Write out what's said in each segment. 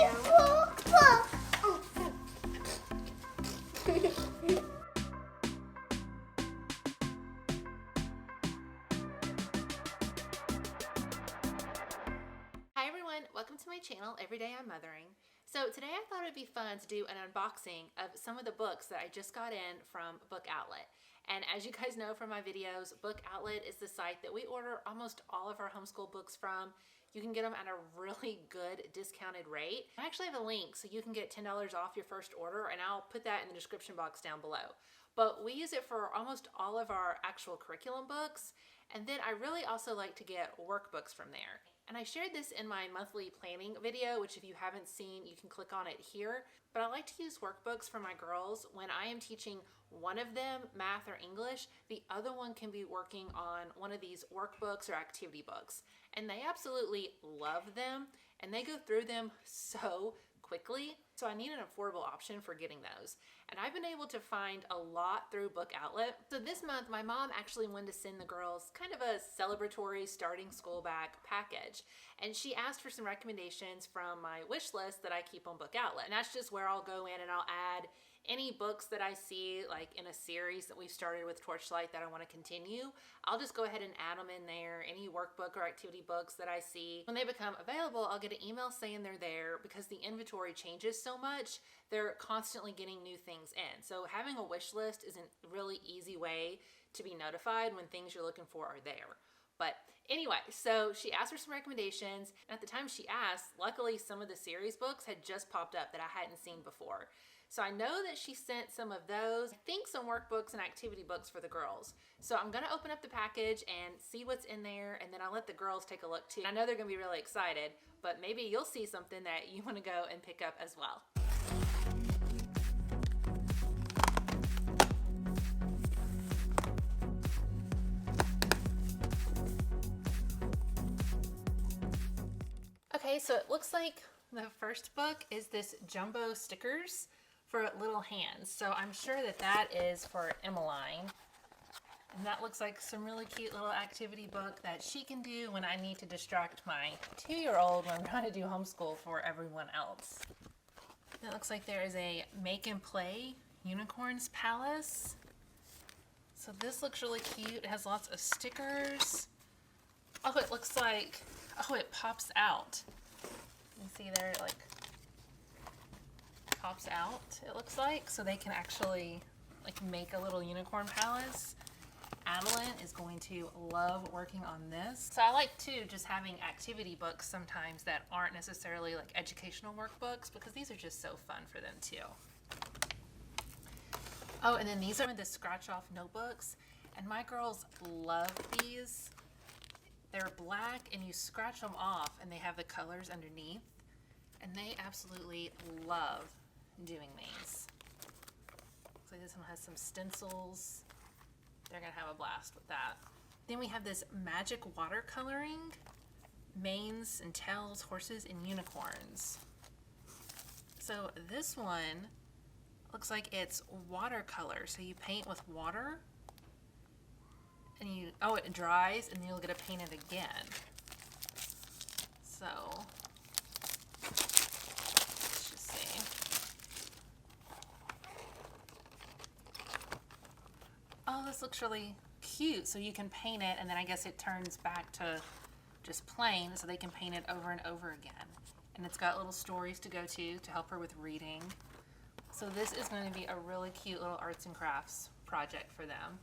Hi everyone, welcome to my channel, Everyday I'm Mothering. So today I thought it'd be fun to do an unboxing of some of the books that I just got in from Book Outlet. And as you guys know from my videos, Book Outlet is the site that we order almost all of our homeschool books from. You can get them at a really good discounted rate. I actually have a link so you can get $10 off your first order, and I'll put that in the description box down below. But we use it for almost all of our actual curriculum books, and then I really also like to get workbooks from there. And I shared this in my monthly planning video, which if you haven't seen, you can click on it here. But I like to use workbooks for my girls when I am teaching one of them math or English. The other one can be working on one of these workbooks or activity books. And they absolutely love them, and they go through them so quickly. So I need an affordable option for getting those. And I've been able to find a lot through Book Outlet. So this month, my mom actually wanted to send the girls kind of a celebratory starting school back package. And she asked for some recommendations from my wish list that I keep on Book Outlet. And that's just where I'll go in and I'll add any books that I see, like in a series that we've started with Torchlight that I want to continue. I'll just go ahead and add them in there. Any workbook or activity books that I see. When they become available, I'll get an email saying they're there. Because the inventory changes so much, they're constantly getting new things in. So having a wish list is a really easy way to be notified when things you're looking for are there. But anyway, so she asked for some recommendations. And at the time she asked, luckily some of the series books had just popped up that I hadn't seen before. So I know that she sent some of those, I think some workbooks and activity books for the girls. So I'm gonna open up the package and see what's in there, and then I'll let the girls take a look too. I know they're gonna be really excited, but maybe you'll see something that you wanna go and pick up as well. Okay, so it looks like the first book is this jumbo stickers for little hands. So I'm sure that that is for Emmeline. And that looks like some really cute little activity book that she can do when I need to distract my 2-year-old when I'm trying to do homeschool for everyone else. It looks like there is a Make and Play Unicorns Palace. So this looks really cute. It has lots of stickers. Oh, it looks like, oh, it pops out. You see there, it like pops out, it looks like, so they can actually like make a little unicorn palace. Adeline is going to love working on this. So I like too just having activity books sometimes that aren't necessarily like educational workbooks, because these are just so fun for them too. Oh, and then these are the scratch off notebooks, and my girls love these. They're black and you scratch them off and they have the colors underneath, and they absolutely love doing these. So this one has some stencils. They're gonna have a blast with that. Then we have this magic watercoloring, manes and tails, horses and unicorns. So this one looks like it's watercolor. So you paint with water and you, oh, it dries and then you'll get to paint it again. So oh, this looks really cute. So you can paint it and then I guess it turns back to just plain, so they can paint it over and over again. And it's got little stories to go to help her with reading. So this is going to be a really cute little arts and crafts project for them.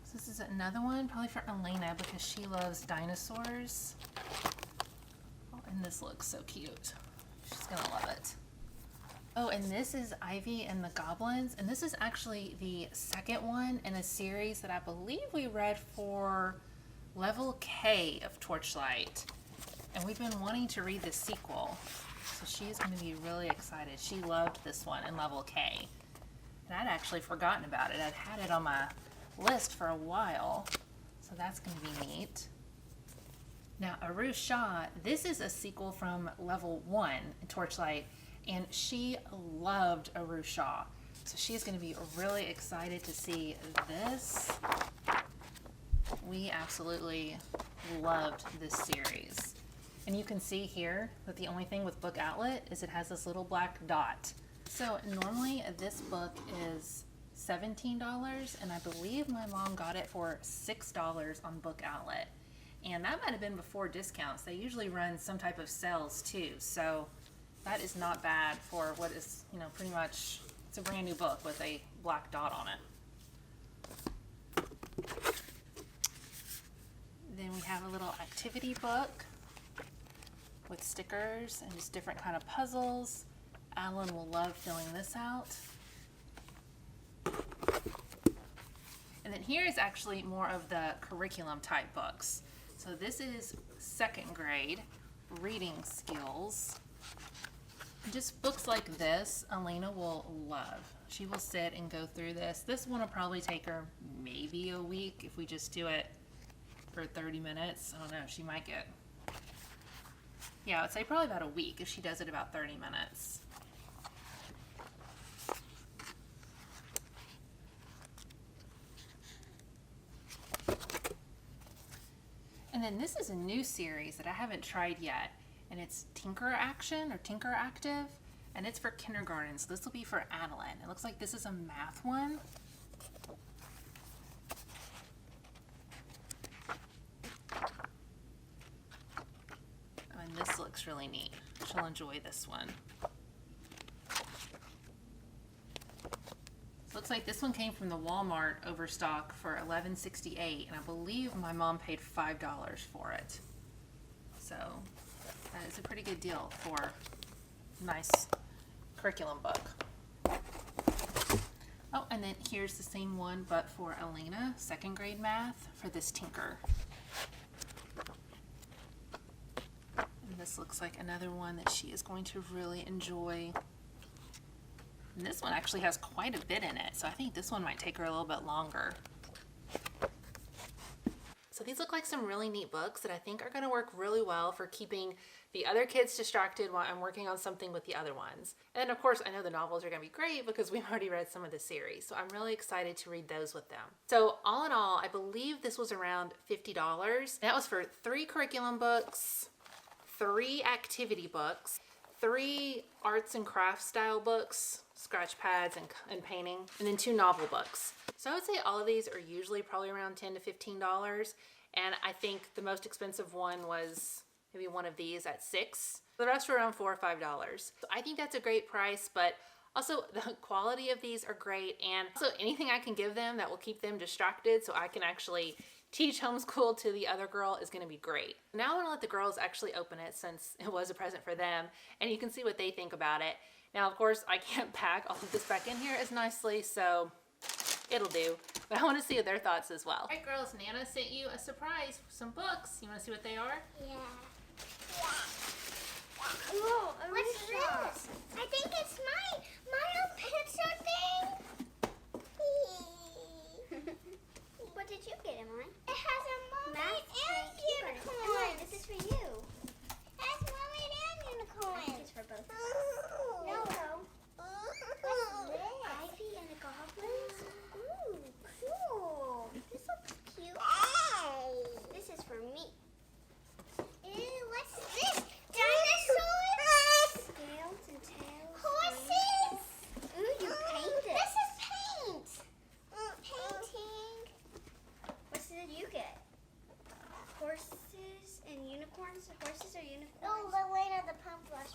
So this is another one, probably for Elena because she loves dinosaurs. Oh, and this looks so cute. She's going to love it. Oh, and this is Ivy and the Goblins, and this is actually the second one in a series that I believe we read for Level K of Torchlight, and we've been wanting to read the sequel, so she's going to be really excited. She loved this one in Level K, and I'd actually forgotten about it. I'd had it on my list for a while, so that's going to be neat. Now, Aru Shah, this is a sequel from Level 1 in Torchlight, and she loved Aru Shah. So she's going to be really excited to see this. We absolutely loved this series. And you can see here that the only thing with Book Outlet is it has this little black dot. So normally this book is $17, and I believe my mom got it for $6 on Book Outlet. And that might have been before discounts. They usually run some type of sales too. So that is not bad for what is, you know, pretty much, it's a brand new book with a black dot on it. Then we have a little activity book with stickers and just different kind of puzzles. Alan will love filling this out. And then here is actually more of the curriculum type books. So this is second grade reading skills. Just books like this, Elena will love. She will sit and go through this. This one will probably take her maybe a week if we just do it for 30 minutes. I don't know, she might get, yeah, I would say probably about a week if she does it about 30 minutes. And then this is a new series that I haven't tried yet, and it's Tinker Action or Tinker Active, and it's for kindergarten, so this will be for Adeline. It looks like this is a math one. And this looks really neat. She'll enjoy this one. Looks like this one came from the Walmart overstock for $11.68, and I believe my mom paid $5 for it. So that is a pretty good deal for a nice curriculum book. Oh, and then here's the same one, but for Elena, second grade math, for this Tinker. And this looks like another one that she is going to really enjoy. And this one actually has quite a bit in it, so I think this one might take her a little bit longer. So these look like some really neat books that I think are going to work really well for keeping the other kids distracted while I'm working on something with the other ones. And of course, I know the novels are going to be great because we've already read some of the series, so I'm really excited to read those with them. So all in all, I believe this was around $50. That was for 3 curriculum books, 3 activity books, 3 arts and crafts style books, scratch pads and painting, and then 2 novel books. So I would say all of these are usually probably around $10 to $15, and I think the most expensive one was maybe one of these at $6. The rest were around $4 or $5. So I think that's a great price, but also the quality of these are great, and also anything I can give them that will keep them distracted so I can actually teach homeschool to the other girl is going to be great. Now I'm going to let the girls actually open it since it was a present for them, and you can see what they think about it. Now, of course, I can't pack all of this back in here as nicely, so it'll do. But I want to see their thoughts as well. All right, girls, Nana sent you a surprise, some books. You want to see what they are? Yeah. Cool. What's this? I think it's my own picture thing. What did you get, Emily? It has a mermaid and unicorn. Emily, this is for you. It has mermaid and unicorn. I think it's for both. No. What's this? Ivy and the goblins. Ooh, cool. This looks cute. This is for me. Ew, what's this? Dinosaurs? Scales and tails. Horses? Ooh, you painted. This is paint. Painting. What did you get? Horses and unicorns? Horses or unicorns? Oh, Lelena, the pump brush.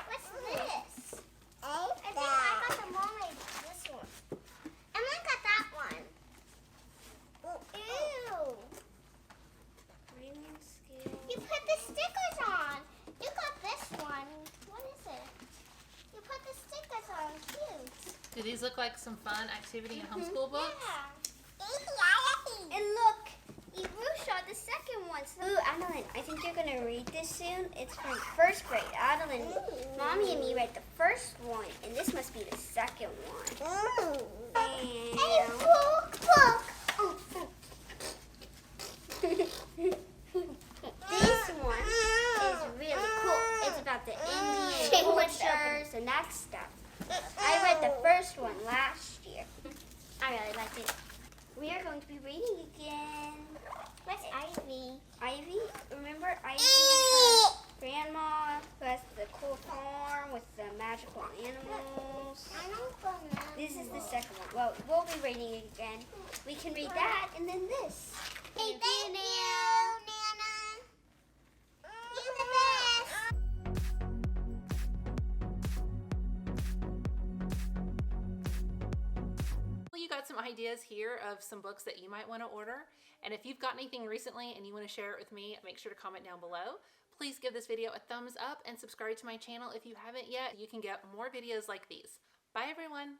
What's this? I think I got the mermaid. This one. Emily got that one. Ew. Raining scale. You put the stickers on. You got this one. What is it? You put the stickers on. Cute. Do these look like some fun activity and homeschool books? Yeah. And look, Erusha, the second one. Ooh, Adeline, I think you're going to read this soon. It's from first grade. Adeline, Mommy and me read the first one, and this must be the second one. And a book. This one is really cool. It's about the Indian cultures and that stuff. I read the first one last year. I really liked it. We are going to be reading again. What's Ivy? Ivy? Remember Ivy and her second one. Well, we'll be reading it again. We can read that and then this. Hey, thank you, Nana. You're the best. Well, you got some ideas here of some books that you might want to order. And if you've got anything recently and you want to share it with me, make sure to comment down below. Please give this video a thumbs up and subscribe to my channel if you haven't yet. You can get more videos like these. Bye everyone.